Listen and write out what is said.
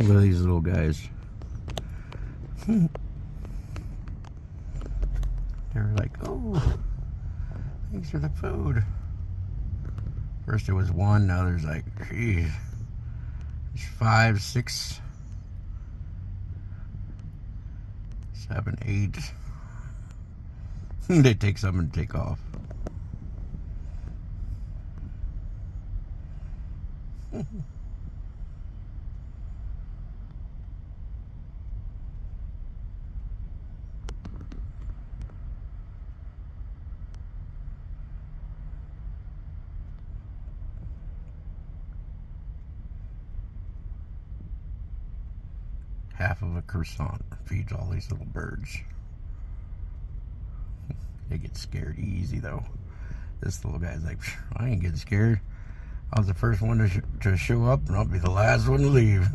Look at these little guys. They're like, oh, thanks for the food. First there was one, now there's like, geez, there's 5, 6, 7, 8. They take some and take off. Half of a croissant feeds all these little birds. They get scared easy though. This little guy's like, I ain't getting scared. I was the first one to show up, and I'll be the last one to leave.